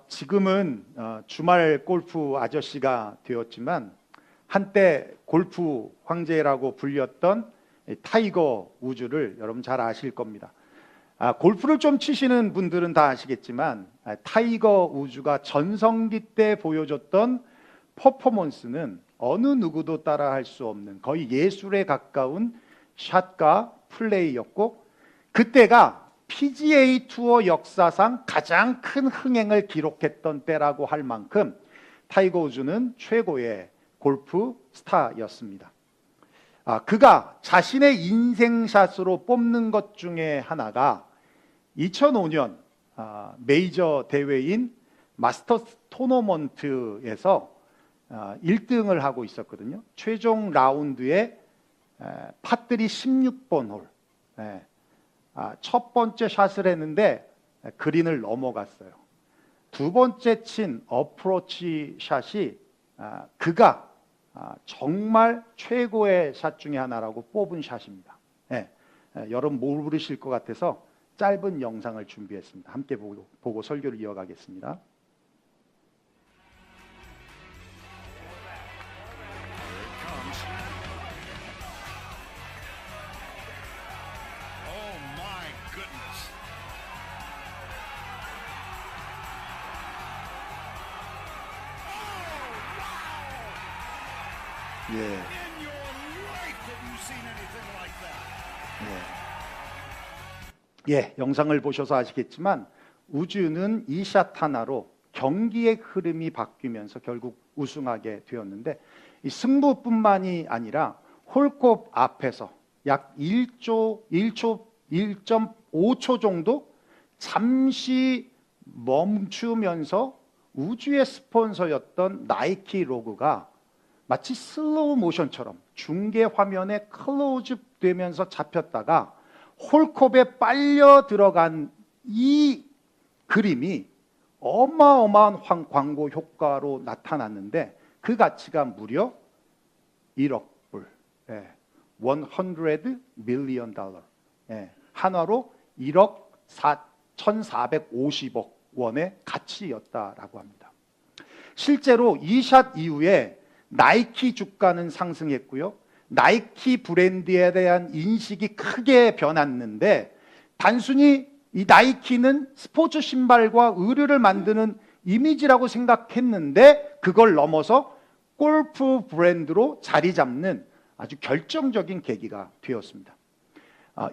지금은 주말 골프 아저씨가 되었지만 한때 골프 황제라고 불렸던 타이거 우즈를 여러분 잘 아실 겁니다. 골프를 좀 치시는 분들은 다 아시겠지만 타이거 우즈가 전성기 때 보여줬던 퍼포먼스는 어느 누구도 따라할 수 없는 거의 예술에 가까운 샷과 플레이였고, 그때가 PGA 투어 역사상 가장 큰 흥행을 기록했던 때라고 할 만큼 타이거 우즈는 최고의 골프 스타였습니다. 그가 자신의 인생샷으로 뽑는 것 중에 하나가 2005년 메이저 대회인 마스터스 토너먼트에서 1등을 하고 있었거든요. 최종 라운드에 파3 16번 홀, 첫 번째 샷을 했는데 그린을 넘어갔어요. 두 번째 친 어프로치 샷이 그가 정말 최고의 샷 중에 하나라고 뽑은 샷입니다. 여러분 모르실 것 같아서 짧은 영상을 준비했습니다. 함께 보고 설교를 이어가겠습니다. 영상을 보셔서 아시겠지만 우즈는 이 샷 하나로 경기의 흐름이 바뀌면서 결국 우승하게 되었는데, 이 승부뿐만이 아니라 홀컵 앞에서 약 1.5초 정도 잠시 멈추면서 우즈의 스폰서였던 나이키 로고가 마치 슬로우 모션처럼 중계 화면에 클로즈 되면서 잡혔다가 홀컵에 빨려 들어간 이 그림이 어마어마한 광고 효과로 나타났는데, 그 가치가 무려 1억 불, 100 million 달러, 한화로 1억 1,450억 원의 가치였다라고 합니다. 실제로 이 샷 이후에 나이키 주가는 상승했고요, 나이키 브랜드에 대한 인식이 크게 변했는데, 단순히 이 나이키는 스포츠 신발과 의류를 만드는 이미지라고 생각했는데 그걸 넘어서 골프 브랜드로 자리 잡는 아주 결정적인 계기가 되었습니다.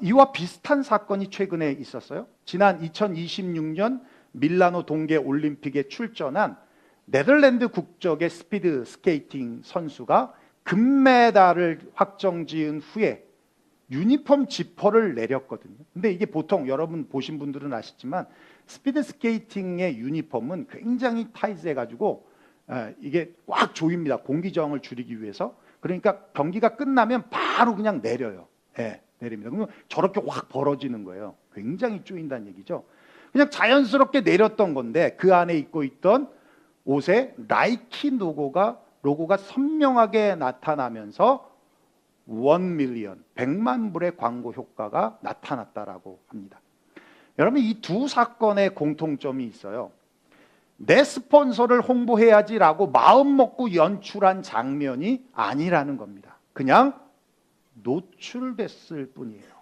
이와 비슷한 사건이 최근에 있었어요. 지난 2026년 밀라노 동계 올림픽에 출전한 네덜란드 국적의 스피드 스케이팅 선수가 금메달을 확정지은 후에 유니폼 지퍼를 내렸거든요. 근데 이게 보통 여러분 보신 분들은 아시지만 스피드 스케이팅의 유니폼은 굉장히 타이트해가지고 이게 꽉 조입니다. 공기 저항을 줄이기 위해서. 그러니까 경기가 끝나면 바로 그냥 내려요. 내립니다. 그러면 저렇게 확 벌어지는 거예요. 굉장히 쪼인다는 얘기죠. 그냥 자연스럽게 내렸던 건데 그 안에 입고 있던 옷에 나이키 로고가 선명하게 나타나면서 1 밀리언, 100만 불의 광고 효과가 나타났다라고 합니다. 여러분, 이 두 사건의 공통점이 있어요. 내 스폰서를 홍보해야지라고 마음 먹고 연출한 장면이 아니라는 겁니다. 그냥 노출됐을 뿐이에요.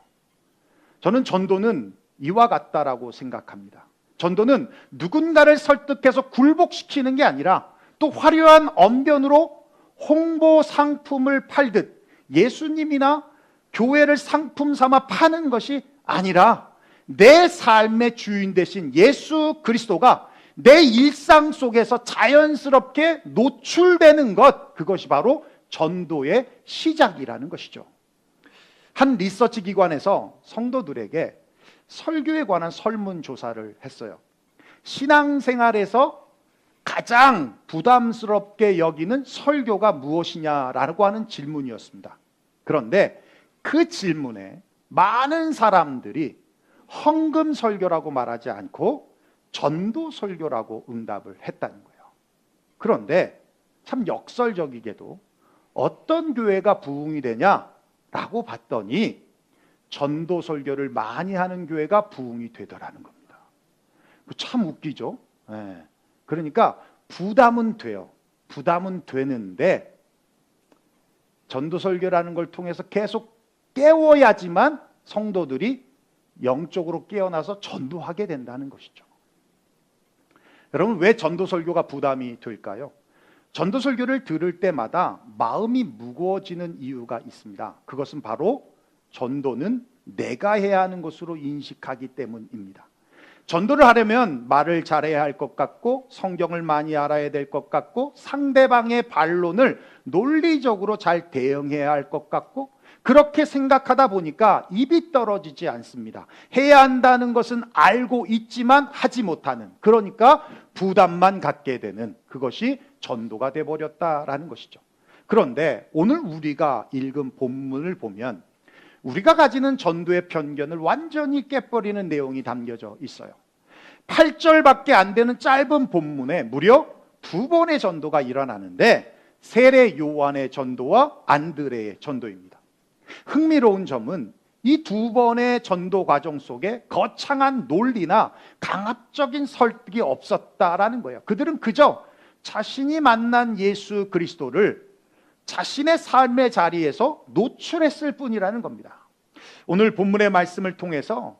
저는 전도는 이와 같다라고 생각합니다. 전도는 누군가를 설득해서 굴복시키는 게 아니라 또 화려한 언변으로 홍보 상품을 팔듯 예수님이나 교회를 상품 삼아 파는 것이 아니라 내 삶의 주인 되신 예수 그리스도가 내 일상 속에서 자연스럽게 노출되는 것, 그것이 바로 전도의 시작이라는 것이죠. 한 리서치 기관에서 성도들에게 설교에 관한 설문조사를 했어요. 신앙생활에서 가장 부담스럽게 여기는 설교가 무엇이냐라고 하는 질문이었습니다. 그런데 그 질문에 많은 사람들이 헌금 설교라고 말하지 않고 전도 설교라고 응답을 했다는 거예요. 그런데 참 역설적이게도 어떤 교회가 부흥이 되냐라고 봤더니 전도 설교를 많이 하는 교회가 부흥이 되더라는 겁니다. 참 웃기죠? 예. 그러니까 부담은 돼요. 부담은 되는데 전도설교라는 걸 통해서 계속 깨워야지만 성도들이 영적으로 깨어나서 전도하게 된다는 것이죠. 여러분, 왜 전도설교가 부담이 될까요? 전도설교를 들을 때마다 마음이 무거워지는 이유가 있습니다. 그것은 바로 전도는 내가 해야 하는 것으로 인식하기 때문입니다. 전도를 하려면 말을 잘해야 할 것 같고, 성경을 많이 알아야 될 것 같고, 상대방의 반론을 논리적으로 잘 대응해야 할 것 같고, 그렇게 생각하다 보니까 입이 떨어지지 않습니다. 해야 한다는 것은 알고 있지만 하지 못하는, 그러니까 부담만 갖게 되는, 그것이 전도가 돼버렸다라는 것이죠. 그런데 오늘 우리가 읽은 본문을 보면 우리가 가지는 전도의 편견을 완전히 깨버리는 내용이 담겨져 있어요. 8절밖에 안 되는 짧은 본문에 무려 2번의 전도가 일어나는데, 세례 요한의 전도와 안드레의 전도입니다. 흥미로운 점은 이 2번의 전도 과정 속에 거창한 논리나 강압적인 설득이 없었다라는 거예요. 그들은 그저 자신이 만난 예수 그리스도를 자신의 삶의 자리에서 노출했을 뿐이라는 겁니다. 오늘 본문의 말씀을 통해서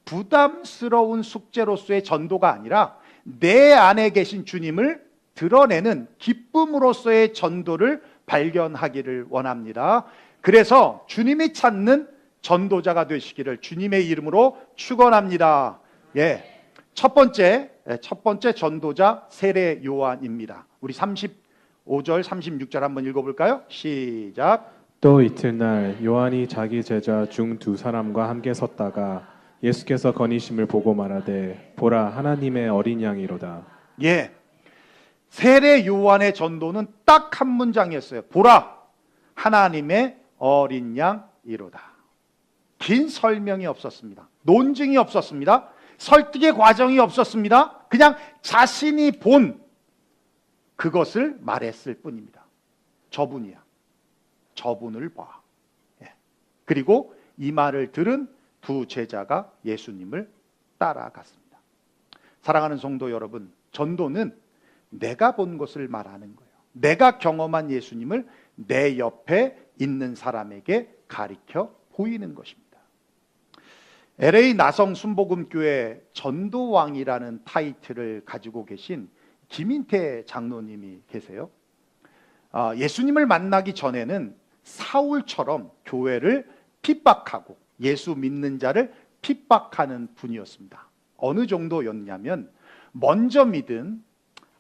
부담스러운 숙제로서의 전도가 아니라 내 안에 계신 주님을 드러내는 기쁨으로서의 전도를 발견하기를 원합니다. 그래서 주님이 찾는 전도자가 되시기를 주님의 이름으로 축원합니다. 예. 첫 번째 전도자 세례 요한입니다. 우리 35절 36절 한번 읽어볼까요? 시작. 또 이튿날 요한이 자기 제자 중 2사람과 함께 섰다가 예수께서 거니심을 보고 말하되 보라 하나님의 어린 양이로다. 예. 세례 요한의 전도는 딱 한 문장이었어요. 보라 하나님의 어린 양이로다. 긴 설명이 없었습니다. 논증이 없었습니다. 설득의 과정이 없었습니다. 그냥 자신이 본 그것을 말했을 뿐입니다. 저분이야. 저분을 봐. 예. 그리고 이 말을 들은 2 제자가 예수님을 따라갔습니다. 사랑하는 성도 여러분, 전도는 내가 본 것을 말하는 거예요. 내가 경험한 예수님을 내 옆에 있는 사람에게 가리켜 보이는 것입니다. LA 나성 순복음교회 전도왕이라는 타이틀을 가지고 계신 김인태 장로님이 계세요. 예수님을 만나기 전에는 사울처럼 교회를 핍박하고 예수 믿는 자를 핍박하는 분이었습니다. 어느 정도였냐면 먼저 믿은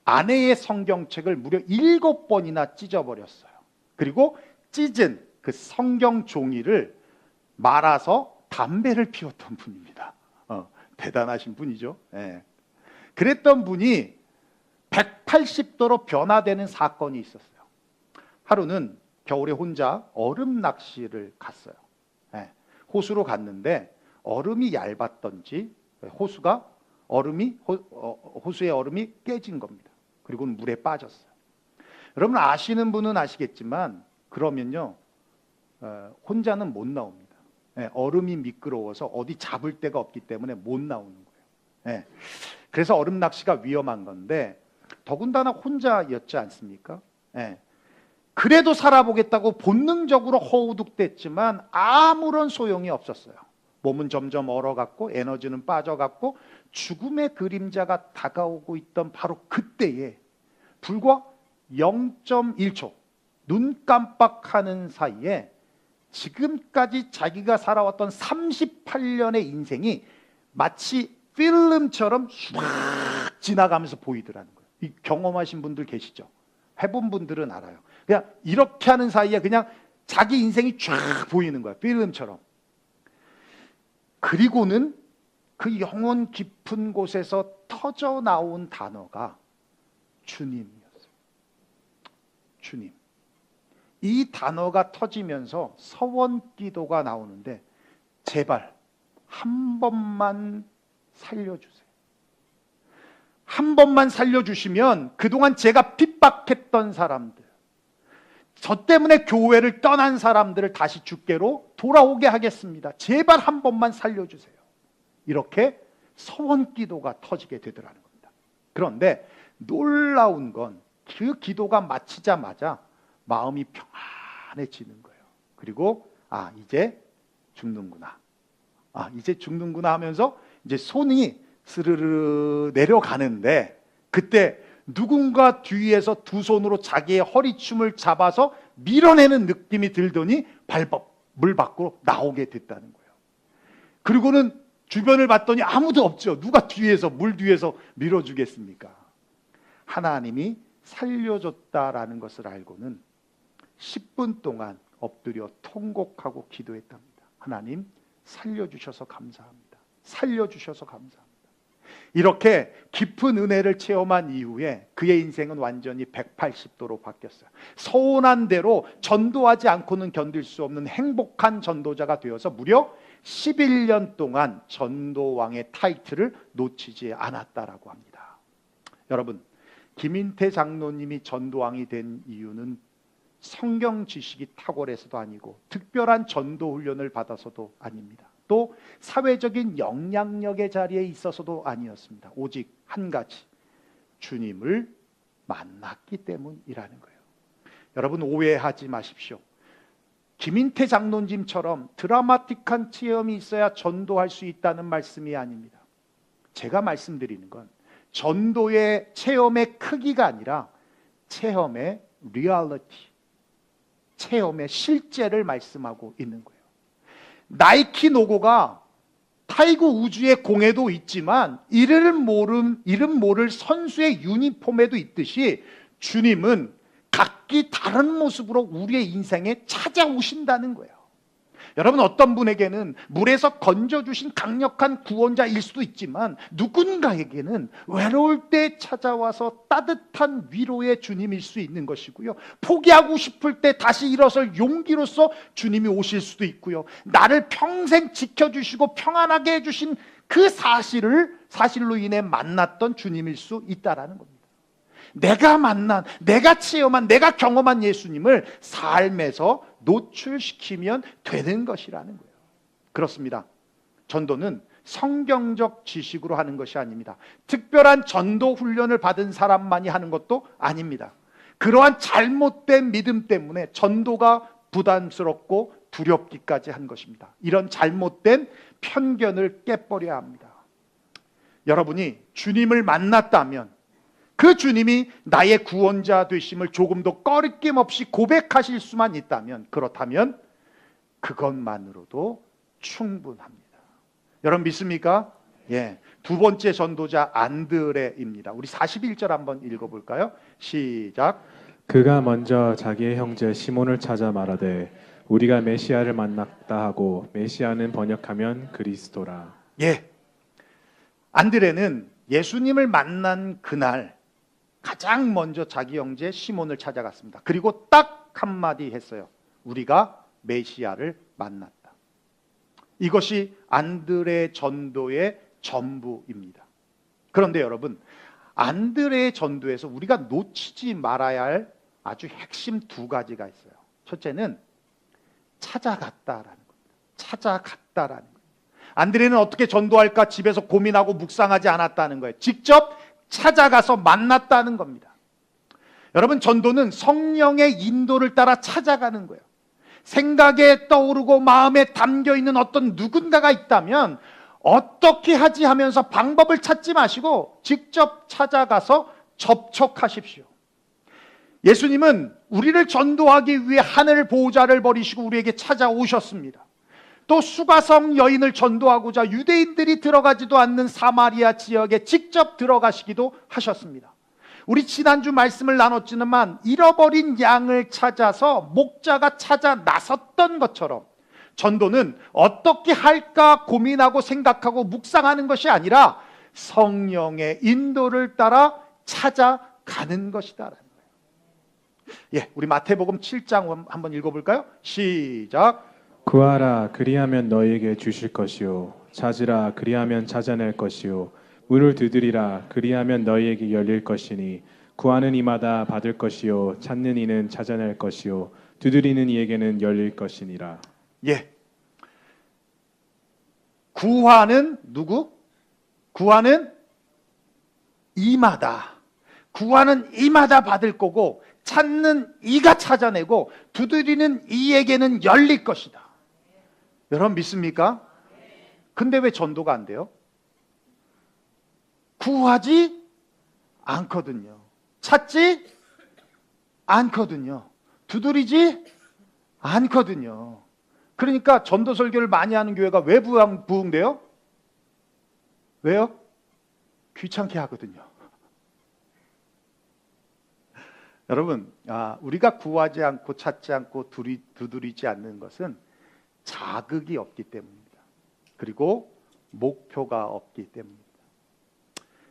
아내의 성경책을 무려 7번이나 찢어버렸어요. 그리고 찢은 그 성경 종이를 말아서 담배를 피웠던 분입니다. 대단하신 분이죠. 예. 그랬던 분이 180도로 변화되는 사건이 있었어요. 하루는 겨울에 혼자 얼음 낚시를 갔어요. 예. 호수로 갔는데 얼음이 얇았던지 호수의 얼음이 깨진 겁니다. 그리고는 물에 빠졌어요. 여러분 아시는 분은 아시겠지만 그러면요 혼자는 못 나옵니다. 예, 얼음이 미끄러워서 어디 잡을 데가 없기 때문에 못 나오는 거예요. 예, 그래서 얼음 낚시가 위험한 건데 더군다나 혼자였지 않습니까? 예, 그래도 살아보겠다고 본능적으로 허우둑댔지만 아무런 소용이 없었어요. 몸은 점점 얼어갔고 에너지는 빠져갔고 죽음의 그림자가 다가오고 있던 바로 그때에 불과 0.1초 눈 깜빡하는 사이에 지금까지 자기가 살아왔던 38년의 인생이 마치 필름처럼 쫙 지나가면서 보이더라는 거예요. 이 경험하신 분들 계시죠? 해본 분들은 알아요. 그냥 이렇게 하는 사이에 그냥 자기 인생이 쫙 보이는 거예요. 필름처럼. 그리고는 그 영혼 깊은 곳에서 터져 나온 단어가 주님이었어요. 주님. 이 단어가 터지면서 서원 기도가 나오는데 제발 한 번만 살려주세요. 한 번만 살려주시면 그동안 제가 핍박했던 사람들, 저 때문에 교회를 떠난 사람들을 다시 주께로 돌아오게 하겠습니다. 제발 한 번만 살려주세요. 이렇게 서원 기도가 터지게 되더라는 겁니다. 그런데 놀라운 건 그 기도가 마치자마자 마음이 평안해지는 거예요. 그리고 이제 죽는구나. 이제 죽는구나 하면서 이제 손이 스르르 내려가는데, 그때 누군가 뒤에서 두 손으로 자기의 허리춤을 잡아서 밀어내는 느낌이 들더니 발법 물 밖으로 나오게 됐다는 거예요. 그리고는 주변을 봤더니 아무도 없죠. 누가 뒤에서 물 뒤에서 밀어주겠습니까? 하나님이 살려줬다라는 것을 알고는 10분 동안 엎드려 통곡하고 기도했답니다. 하나님, 살려주셔서 감사합니다. 살려주셔서 감사합니다. 이렇게 깊은 은혜를 체험한 이후에 그의 인생은 완전히 180도로 바뀌었어요. 서운한 대로 전도하지 않고는 견딜 수 없는 행복한 전도자가 되어서 무려 11년 동안 전도왕의 타이틀을 놓치지 않았다라고 합니다. 여러분, 김인태 장로님이 전도왕이 된 이유는 성경 지식이 탁월해서도 아니고 특별한 전도 훈련을 받아서도 아닙니다. 또 사회적인 영향력의 자리에 있어서도 아니었습니다. 오직 한 가지, 주님을 만났기 때문이라는 거예요. 여러분, 오해하지 마십시오. 김인태 장로님처럼 드라마틱한 체험이 있어야 전도할 수 있다는 말씀이 아닙니다. 제가 말씀드리는 건 전도의 체험의 크기가 아니라 체험의 리얼리티, 체험의 실제를 말씀하고 있는 거예요. 나이키 로고가 타이거 우즈의 공에도 있지만 이름 모를 선수의 유니폼에도 있듯이 주님은 각기 다른 모습으로 우리의 인생에 찾아오신다는 거예요. 여러분, 어떤 분에게는 물에서 건져주신 강력한 구원자일 수도 있지만 누군가에게는 외로울 때 찾아와서 따뜻한 위로의 주님일 수 있는 것이고요. 포기하고 싶을 때 다시 일어설 용기로서 주님이 오실 수도 있고요. 나를 평생 지켜주시고 평안하게 해주신 그 사실로 인해 만났던 주님일 수 있다라는 겁니다. 내가 만난, 내가 체험한, 내가 경험한 예수님을 삶에서 노출시키면 되는 것이라는 거예요. 그렇습니다. 전도는 성경적 지식으로 하는 것이 아닙니다. 특별한 전도 훈련을 받은 사람만이 하는 것도 아닙니다. 그러한 잘못된 믿음 때문에 전도가 부담스럽고 두렵기까지 한 것입니다. 이런 잘못된 편견을 깨버려야 합니다. 여러분이 주님을 만났다면 그 주님이 나의 구원자 되심을 조금 더 꺼리낌 없이 고백하실 수만 있다면, 그렇다면 그것만으로도 충분합니다. 여러분 믿습니까? 예. 두 번째 전도자 안드레입니다. 우리 41절 한번 읽어볼까요? 시작. 그가 먼저 자기의 형제 시몬을 찾아 말하되 우리가 메시아를 만났다 하고, 메시아는 번역하면 그리스도라. 예. 안드레는 예수님을 만난 그날 가장 먼저 자기 형제 시몬을 찾아갔습니다. 그리고 딱 한마디 했어요. 우리가 메시아를 만났다. 이것이 안드레 전도의 전부입니다. 그런데 여러분, 안드레의 전도에서 우리가 놓치지 말아야 할 아주 핵심 두 가지가 있어요. 첫째는 찾아갔다라는 겁니다. 찾아갔다라는 거예요. 안드레는 어떻게 전도할까 집에서 고민하고 묵상하지 않았다는 거예요. 직접 찾아가서 만났다는 겁니다. 여러분, 전도는 성령의 인도를 따라 찾아가는 거예요. 생각에 떠오르고 마음에 담겨있는 어떤 누군가가 있다면 어떻게 하지 하면서 방법을 찾지 마시고 직접 찾아가서 접촉하십시오. 예수님은 우리를 전도하기 위해 하늘 보호자를 버리시고 우리에게 찾아오셨습니다. 또 수가성 여인을 전도하고자 유대인들이 들어가지도 않는 사마리아 지역에 직접 들어가시기도 하셨습니다. 우리 지난주 말씀을 나눴지만 잃어버린 양을 찾아서 목자가 찾아 나섰던 것처럼 전도는 어떻게 할까 고민하고 생각하고 묵상하는 것이 아니라 성령의 인도를 따라 찾아가는 것이다라는 거예요. 예, 우리 마태복음 7장 한번 읽어볼까요? 시작. 구하라, 그리하면 너희에게 주실 것이요, 찾으라, 그리하면 찾아낼 것이요, 문을 두드리라, 그리하면 너희에게 열릴 것이니, 구하는 이마다 받을 것이요, 찾는 이는 찾아낼 것이요, 두드리는 이에게는 열릴 것이니라. 예. 구하는 누구? 구하는 이마다, 구하는 이마다 받을 거고 찾는 이가 찾아내고 두드리는 이에게는 열릴 것이다. 여러분 믿습니까? 근데 왜 전도가 안 돼요? 구하지 않거든요. 찾지 않거든요. 두드리지 않거든요. 그러니까 전도 설교를 많이 하는 교회가 왜 부흥돼요? 왜요? 귀찮게 하거든요. 여러분, 우리가 구하지 않고 찾지 않고 두드리지 않는 것은 자극이 없기 때문입니다. 그리고 목표가 없기 때문입니다.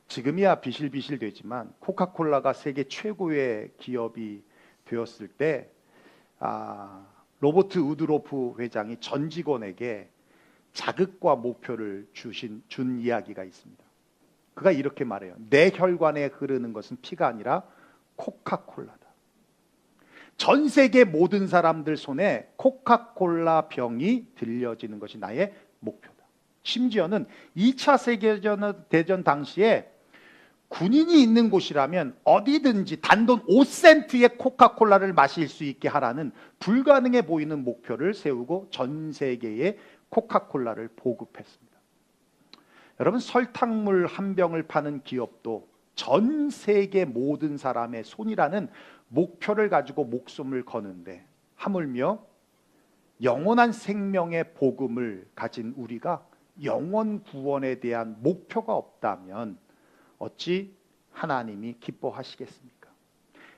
지금이야 비실비실 되지만 코카콜라가 세계 최고의 기업이 되었을 때 로버트 우드로프 회장이 전 직원에게 자극과 목표를 준 이야기가 있습니다. 그가 이렇게 말해요. 내 혈관에 흐르는 것은 피가 아니라 코카콜라다. 전 세계 모든 사람들 손에 코카콜라 병이 들려지는 것이 나의 목표다. 심지어는 2차 세계대전 당시에 군인이 있는 곳이라면 어디든지 단돈 5센트의 코카콜라를 마실 수 있게 하라는 불가능해 보이는 목표를 세우고 전 세계에 코카콜라를 보급했습니다. 여러분, 설탕물 한 병을 파는 기업도 전 세계 모든 사람의 손이라는 목표를 가지고 목숨을 거는데, 하물며 영원한 생명의 복음을 가진 우리가 영원 구원에 대한 목표가 없다면 어찌 하나님이 기뻐하시겠습니까?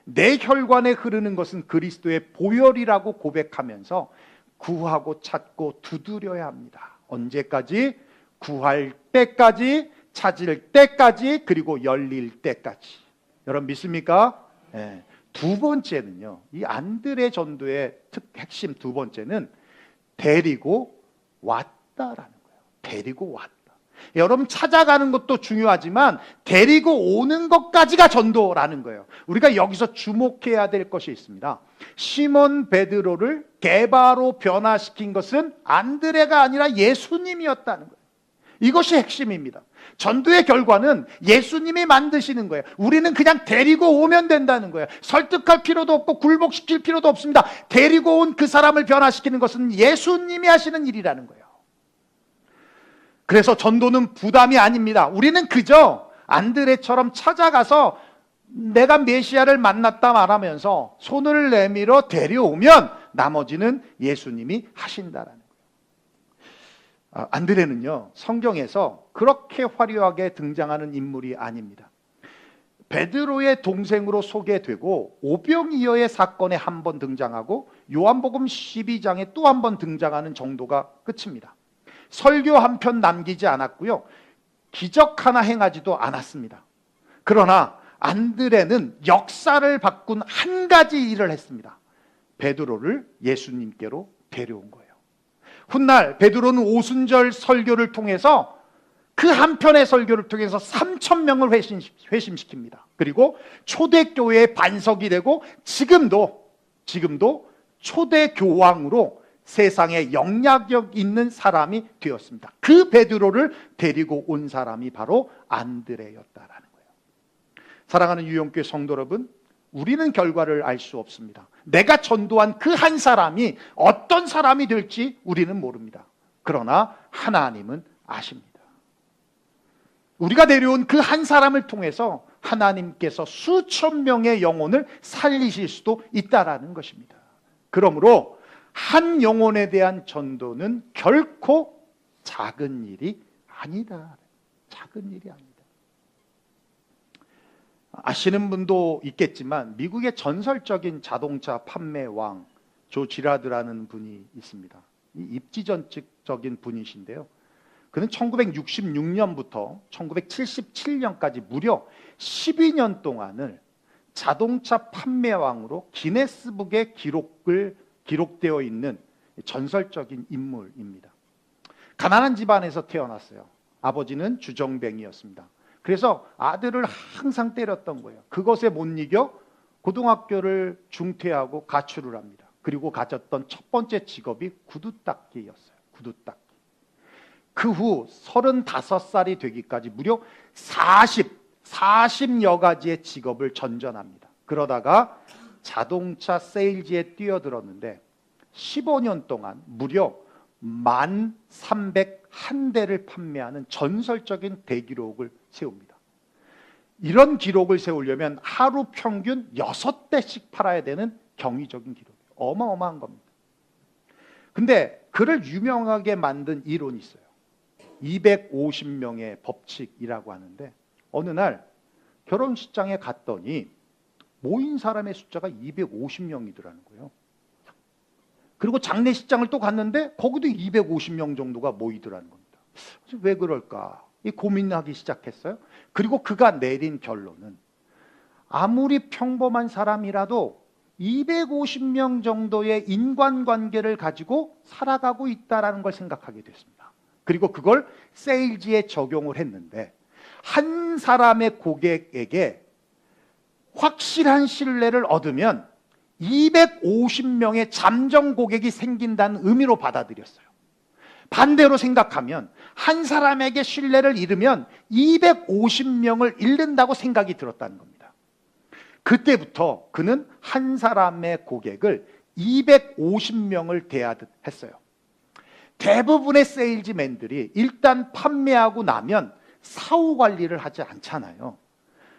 내 혈관에 흐르는 것은 그리스도의 보혈이라고 고백하면서 구하고 찾고 두드려야 합니다. 언제까지? 구할 때까지, 찾을 때까지, 그리고 열릴 때까지. 여러분 믿습니까? 네. 두 번째는요, 이 안드레 전도의 핵심 두 번째는 데리고 왔다라는 거예요. 데리고 왔다. 여러분, 찾아가는 것도 중요하지만 데리고 오는 것까지가 전도라는 거예요. 우리가 여기서 주목해야 될 것이 있습니다. 시몬 베드로를 게바로 변화시킨 것은 안드레가 아니라 예수님이었다는 거예요. 이것이 핵심입니다. 전도의 결과는 예수님이 만드시는 거예요. 우리는 그냥 데리고 오면 된다는 거예요. 설득할 필요도 없고 굴복시킬 필요도 없습니다. 데리고 온 그 사람을 변화시키는 것은 예수님이 하시는 일이라는 거예요. 그래서 전도는 부담이 아닙니다. 우리는 그저 안드레처럼 찾아가서 내가 메시아를 만났다 말하면서 손을 내밀어 데려오면 나머지는 예수님이 하신다라는 거예요. 안드레는요, 성경에서 그렇게 화려하게 등장하는 인물이 아닙니다. 베드로의 동생으로 소개되고 오병이어의 사건에 한 번 등장하고 요한복음 12장에 또 한 번 등장하는 정도가 끝입니다. 설교 한 편 남기지 않았고요, 기적 하나 행하지도 않았습니다. 그러나 안드레는 역사를 바꾼 한 가지 일을 했습니다. 베드로를 예수님께로 데려온 거예요. 훗날 베드로는 오순절 설교를 통해서, 그 한 편의 설교를 통해서 3,000명을 회심시킵니다. 그리고 초대교회의 반석이 되고 지금도 초대교황으로 세상에 영향력 있는 사람이 되었습니다. 그 베드로를 데리고 온 사람이 바로 안드레였다라는 거예요. 사랑하는 유영교회 성도 여러분, 우리는 결과를 알 수 없습니다. 내가 전도한 그 한 사람이 어떤 사람이 될지 우리는 모릅니다. 그러나 하나님은 아십니다. 우리가 데려온 그 한 사람을 통해서 하나님께서 수천 명의 영혼을 살리실 수도 있다라는 것입니다. 그러므로 한 영혼에 대한 전도는 결코 작은 일이 아니다. 작은 일이 아니다. 아시는 분도 있겠지만 미국의 전설적인 자동차 판매 왕 조 지라드라는 분이 있습니다. 입지전적인 분이신데요. 그는 1966년부터 1977년까지 무려 12년 동안을 자동차 판매왕으로 기네스북에 기록되어 있는 전설적인 인물입니다. 가난한 집안에서 태어났어요. 아버지는 주정뱅이였습니다. 그래서 아들을 항상 때렸던 거예요. 그것에 못 이겨 고등학교를 중퇴하고 가출을 합니다. 그리고 가졌던 첫 번째 직업이 구두닦기였어요. 구두닦기. 그 후 35살이 되기까지 무려 40 40여 가지의 직업을 전전합니다. 그러다가 자동차 세일즈에 뛰어들었는데 15년 동안 무려 1,301대를 판매하는 전설적인 대기록을 세웁니다. 이런 기록을 세우려면 하루 평균 6대씩 팔아야 되는 경이적인 기록이에요. 어마어마한 겁니다. 근데 그를 유명하게 만든 이론이 있어요. 250명의 법칙이라고 하는데 어느 날 결혼식장에 갔더니 모인 사람의 숫자가 250명이더라는 거예요. 그리고 장례식장을 또 갔는데 거기도 250명 정도가 모이더라는 겁니다. 왜 그럴까? 이 고민하기 시작했어요. 그리고 그가 내린 결론은 아무리 평범한 사람이라도 250명 정도의 인간관계를 가지고 살아가고 있다는 걸 생각하게 됐습니다. 그리고 그걸 세일즈에 적용을 했는데 한 사람의 고객에게 확실한 신뢰를 얻으면 250명의 잠정 고객이 생긴다는 의미로 받아들였어요. 반대로 생각하면 한 사람에게 신뢰를 잃으면 250명을 잃는다고 생각이 들었다는 겁니다. 그때부터 그는 한 사람의 고객을 250명을 대하듯 했어요. 대부분의 세일즈맨들이 일단 판매하고 나면 사후 관리를 하지 않잖아요.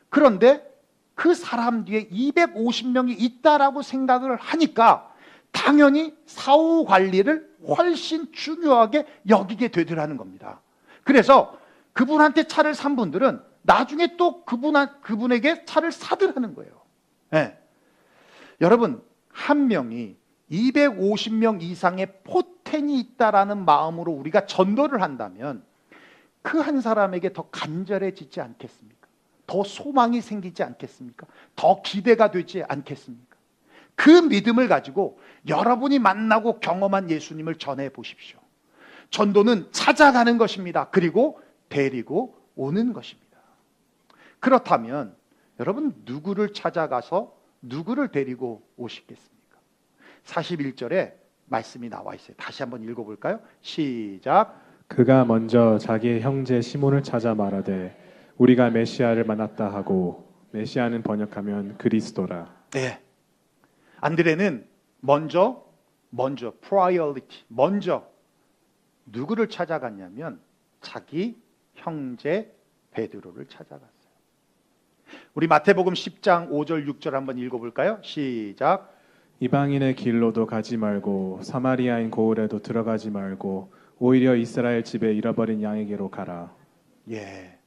그런데 그 사람 뒤에 250명이 있다라고 생각을 하니까 당연히 사후 관리를 훨씬 중요하게 여기게 되더라는 겁니다. 그래서 그분한테 차를 산 분들은 나중에 또 그분에게 차를 사더라는 거예요. 네. 여러분, 한 명이 250명 이상의 포텐이 있다라는 마음으로 우리가 전도를 한다면 그 한 사람에게 더 간절해지지 않겠습니까? 더 소망이 생기지 않겠습니까? 더 기대가 되지 않겠습니까? 그 믿음을 가지고 여러분이 만나고 경험한 예수님을 전해 보십시오. 전도는 찾아가는 것입니다. 그리고 데리고 오는 것입니다. 그렇다면 여러분 누구를 찾아가서 누구를 데리고 오시겠습니까? 41절에 말씀이 나와 있어요. 다시 한번 읽어볼까요? 시작. 그가 먼저 자기의 형제 시몬을 찾아 말하되 우리가 메시아를 만났다 하고, 메시아는 번역하면 그리스도라. 네. 안드레는 먼저 priority, 먼저 누구를 찾아갔냐면 자기 형제 베드로를 찾아갔어요. 우리 마태복음 10장 5절 6절 한번 읽어볼까요? 시작. 이방인의 길로도 가지 말고 사마리아인 고을에도 들어가지 말고 오히려 이스라엘 집에 잃어버린 양에게로 가라. 예.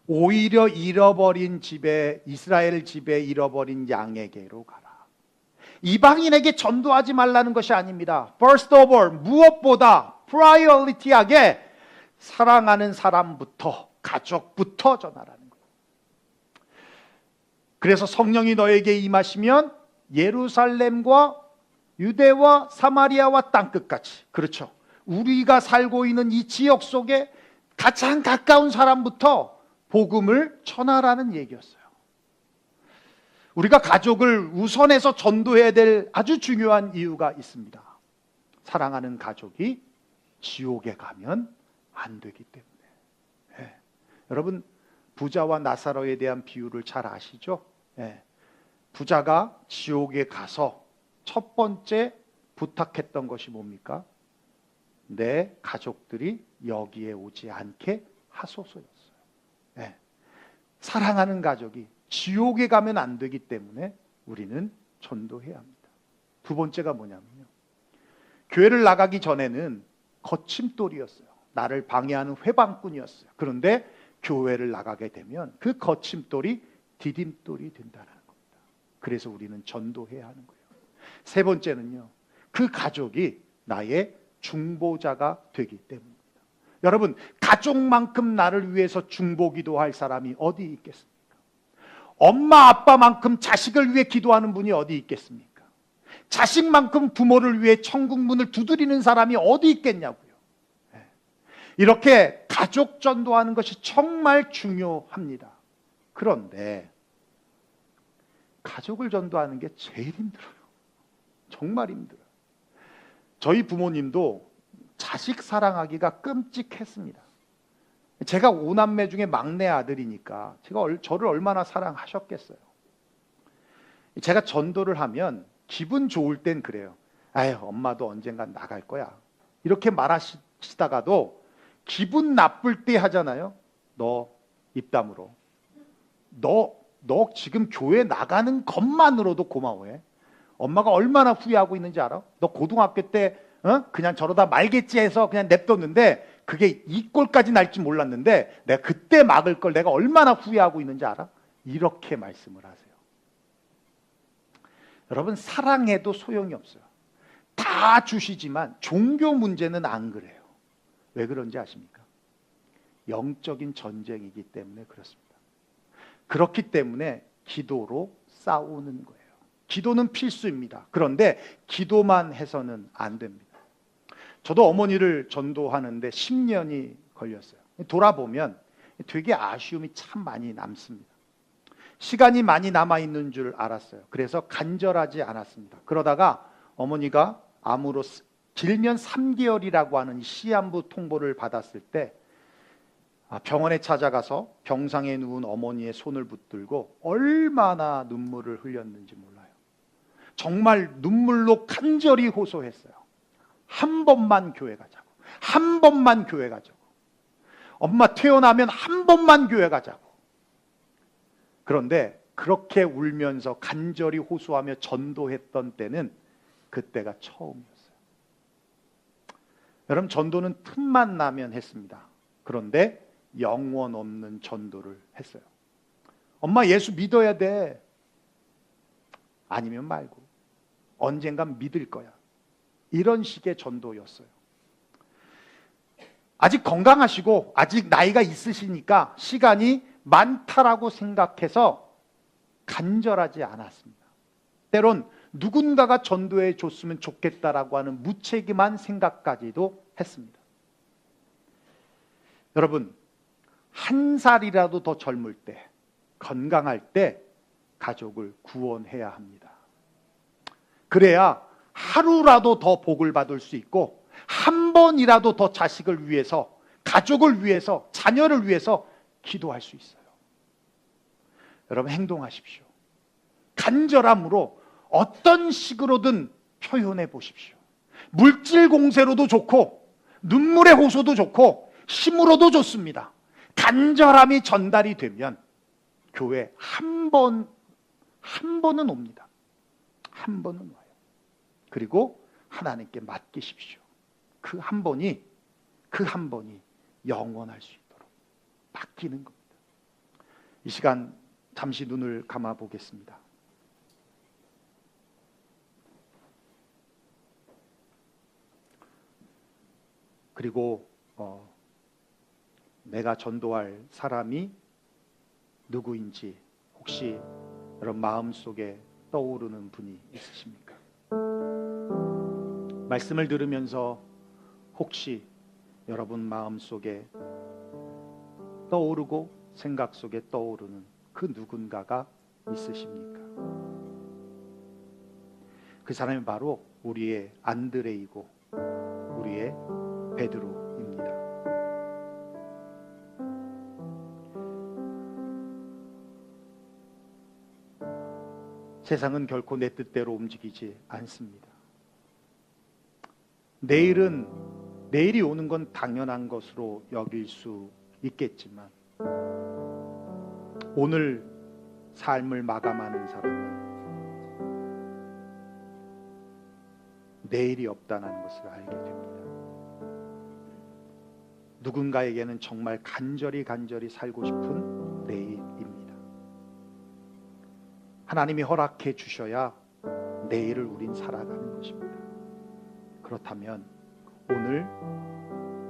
오히려 잃어버린 집에, 이스라엘 집에 잃어버린 양에게로 가라. 이방인에게 전도하지 말라는 것이 아닙니다. First of all, 무엇보다 priority하게 사랑하는 사람부터, 가족부터 전하라는 거예요. 그래서 성령이 너에게 임하시면 예루살렘과 유대와 사마리아와 땅끝까지, 그렇죠, 우리가 살고 있는 이 지역 속에 가장 가까운 사람부터 복음을 전하라는 얘기였어요. 우리가 가족을 우선해서 전도해야 될 아주 중요한 이유가 있습니다. 사랑하는 가족이 지옥에 가면 안 되기 때문에. 네. 여러분, 부자와 나사로에 대한 비유를 잘 아시죠? 네. 부자가 지옥에 가서 첫 번째 부탁했던 것이 뭡니까? 내 가족들이 여기에 오지 않게 하소서였어요. 네. 사랑하는 가족이 지옥에 가면 안 되기 때문에 우리는 전도해야 합니다. 두 번째가 뭐냐면요, 교회를 나가기 전에는 거침돌이었어요. 나를 방해하는 회방꾼이었어요. 그런데 교회를 나가게 되면 그 거침돌이 디딤돌이 된다는 겁니다. 그래서 우리는 전도해야 하는 거예요. 세 번째는요, 그 가족이 나의 중보자가 되기 때문입니다. 여러분, 가족만큼 나를 위해서 중보기도할 사람이 어디 있겠습니까? 엄마 아빠만큼 자식을 위해 기도하는 분이 어디 있겠습니까? 자식만큼 부모를 위해 천국 문을 두드리는 사람이 어디 있겠냐고요. 이렇게 가족 전도하는 것이 정말 중요합니다. 그런데 가족을 전도하는 게 제일 힘들어요. 정말 힘들어요. 저희 부모님도 자식 사랑하기가 끔찍했습니다. 제가 5남매 중에 막내 아들이니까 저를 얼마나 사랑하셨겠어요. 제가 전도를 하면 기분 좋을 땐 그래요. 아유, 엄마도 언젠간 나갈 거야. 이렇게 말하시다가도 기분 나쁠 때 하잖아요. 너 입 다물어. 너 지금 교회 나가는 것만으로도 고마워해. 엄마가 얼마나 후회하고 있는지 알아? 너 고등학교 때 그냥 저러다 말겠지 해서 그냥 냅뒀는데 그게 이 꼴까지 날 줄 몰랐는데 내가 그때 막을 걸 내가 얼마나 후회하고 있는지 알아? 이렇게 말씀을 하세요. 여러분, 사랑해도 소용이 없어요. 다 주시지만 종교 문제는 안 그래요. 왜 그런지 아십니까? 영적인 전쟁이기 때문에 그렇습니다. 그렇기 때문에 기도로 싸우는 거예요. 기도는 필수입니다. 그런데 기도만 해서는 안 됩니다. 저도 어머니를 전도하는데 10년이 걸렸어요. 돌아보면 되게 아쉬움이 참 많이 남습니다. 시간이 많이 남아있는 줄 알았어요. 그래서 간절하지 않았습니다. 그러다가 어머니가 암으로 길면 3개월이라고 하는 시한부 통보를 받았을 때 병원에 찾아가서 병상에 누운 어머니의 손을 붙들고 얼마나 눈물을 흘렸는지 몰라요. 정말 눈물로 간절히 호소했어요. 한 번만 교회 가자고. 한 번만 교회 가자고. 엄마 태어나면 한 번만 교회 가자고. 그런데 그렇게 울면서 간절히 호소하며 전도했던 때는 그때가 처음이었어요. 여러분, 전도는 틈만 나면 했습니다. 그런데 영원 없는 전도를 했어요. 엄마 예수 믿어야 돼. 아니면 말고. 언젠간 믿을 거야. 이런 식의 전도였어요. 아직 건강하시고 아직 나이가 있으시니까 시간이 많다라고 생각해서 간절하지 않았습니다. 때론 누군가가 전도해 줬으면 좋겠다라고 하는 무책임한 생각까지도 했습니다. 여러분, 한 살이라도 더 젊을 때, 건강할 때 가족을 구원해야 합니다. 그래야 하루라도 더 복을 받을 수 있고 한 번이라도 더 자식을 위해서, 가족을 위해서, 자녀를 위해서 기도할 수 있어요. 여러분, 행동하십시오. 간절함으로 어떤 식으로든 표현해 보십시오. 물질 공세로도 좋고 눈물의 호소도 좋고 힘으로도 좋습니다. 간절함이 전달이 되면 교회 한 번은 옵니다. 한 번은 와요. 그리고 하나님께 맡기십시오. 그 한 번이 영원할 수 있도록 맡기는 겁니다. 이 시간 잠시 눈을 감아 보겠습니다. 그리고 내가 전도할 사람이 누구인지 혹시 여러분 마음속에 떠오르는 분이 있으십니까? 말씀을 들으면서 혹시 여러분 마음속에 떠오르고 생각 속에 떠오르는 그 누군가가 있으십니까? 그 사람이 바로 우리의 안드레이고 우리의 베드로입니다. 세상은 결코 내 뜻대로 움직이지 않습니다. 내일이 오는 건 당연한 것으로 여길 수 있겠지만 오늘 삶을 마감하는 사람은 내일이 없다는 것을 알게 됩니다. 누군가에게는 정말 간절히 살고 싶은 내일입니다. 하나님이 허락해 주셔야 내일을 우린 살아가는 것입니다. 그렇다면 오늘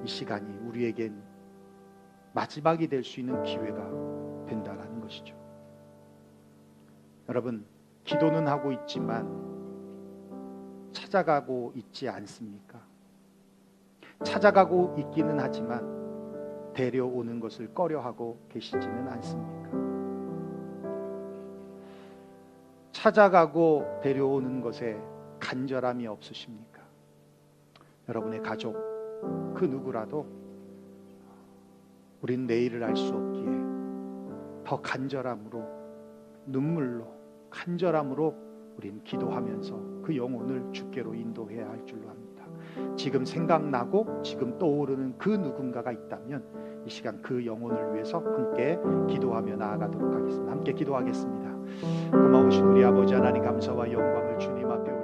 이 시간이 우리에겐 마지막이 될 수 있는 기회가 된다라는 것이죠. 여러분, 기도는 하고 있지만 찾아가고 있지 않습니까? 찾아가고 있기는 하지만 데려오는 것을 꺼려하고 계시지는 않습니까? 찾아가고 데려오는 것에 간절함이 없으십니까? 여러분의 가족 그 누구라도 우린 내일을 알 수 없기에 더 간절함으로, 눈물로, 간절함으로 우린 기도하면서 그 영혼을 주께로 인도해야 할 줄로 압니다. 지금 생각나고 지금 떠오르는 그 누군가가 있다면 이 시간 그 영혼을 위해서 함께 기도하며 나아가도록 하겠습니다. 함께 기도하겠습니다. 고마우신 우리 아버지 하나님, 감사와 영광을 주님 앞에